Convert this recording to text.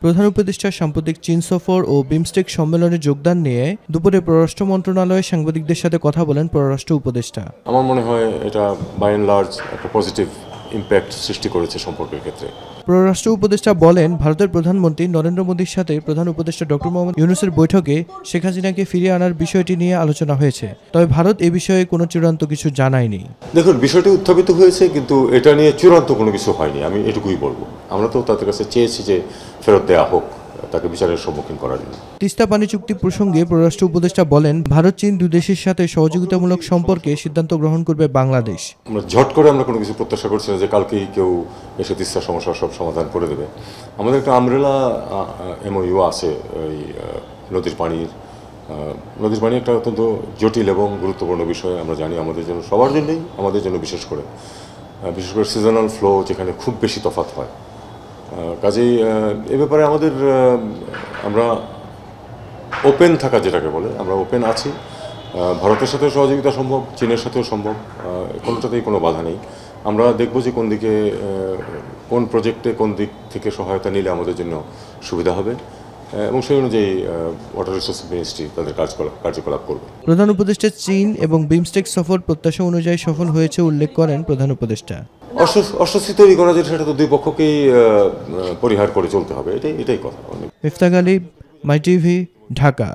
প্রধান উপদেষ্টার সাম্প্রতিক চীন সফর ও বিমস্টেক সম্মেলনে যোগদান নিয়ে দুপুরে পররাষ্ট্র মন্ত্রণালয়ে সাংবাদিকদের সাথে কথা বলেন পররাষ্ট্র উপদেষ্টা। আমার মনে হয় এটা বাই অ্যান্ড লার্জ একটা পজিটিভ ইম্প্যাক্ট সৃষ্টি করেছে সম্পর্কের ক্ষেত্রে। পররাষ্ট্র উপদেষ্টা বলেন, ভারতের প্রধানমন্ত্রী নরেন্দ্র মোদীর সাথে প্রধান উপদেষ্টা ডক্টর মোহাম্মদ ইউনূসের বৈঠকে শেখ হাসিনাকে ফিরিয়ে আনার বিষয়টি নিয়ে আলোচনা হয়েছে। তবে ভারত এ বিষয়ে কোনো চূড়ান্ত কিছু জানায়নি। দেখুন, বিষয়টি উত্থাপিত হয়েছে, কিন্তু এটা নিয়ে চূড়ান্ত কোনো কিছু হয়নি। আমি এটুকুই বলবো, আমরা তো তাদের কাছে চেয়েছি যে ফেরত দেওয়া হোক, তাকে বিচারের সম্মুখীন করার জন্য। তিস্তা পানি চুক্তি প্রসঙ্গে পররাষ্ট্র উপদেষ্টা বলেন, ভারত চীন দুই দেশের সাথে সহযোগিতামূলক সম্পর্কে সিদ্ধান্ত গ্রহণ করবে বাংলাদেশ। আমরা ঝট করে আমরা কোনো কিছু প্রত্যাশা করছি না যে কালকেই কেউ এসে তিস্তা সমস্যার সব সমাধান করে দেবে। আমাদের একটা আমব্রেলা MOU আছে এই নদীর পানি একটা অত্যন্ত জটিল এবং গুরুত্বপূর্ণ বিষয়। আমরা জানি আমাদের জন্য, সবার জন্যই, আমাদের জন্য বিশেষ করে সিজনাল ফ্লো যেখানে খুব বেশি তফাৎ হয়। কাজেই এ ব্যাপারে আমরা ওপেন থাকা, যেটাকে বলে, আমরা ওপেন আছি। ভারতের সাথেও সহযোগিতা সম্ভব, চীনের সাথেও সম্ভব, কোনোটাতেই কোনো বাধা নেই। আমরা দেখব যে কোন দিকে, কোন প্রজেক্টে কোন দিক থেকে সহায়তা নিলে আমাদের জন্য সুবিধা হবে, এবং সেই অনুযায়ী ওয়াটার রিসোর্স মিনিস্ট্রি তাদের কার্যকলাপ করবে। প্রধান উপদেষ্টা চীন এবং বিমস্টেক সফর প্রত্যাশা অনুযায়ী সফল হয়েছে উল্লেখ করেন প্রধান উপদেষ্টা। অস্বস্তি তৈরি করা যেটা, সেটা তো দুই পক্ষকেই পরিহার করে চলতে হবে, এটাই কথা। মিফতাহ গালিব, মাই টিভি, ঢাকা।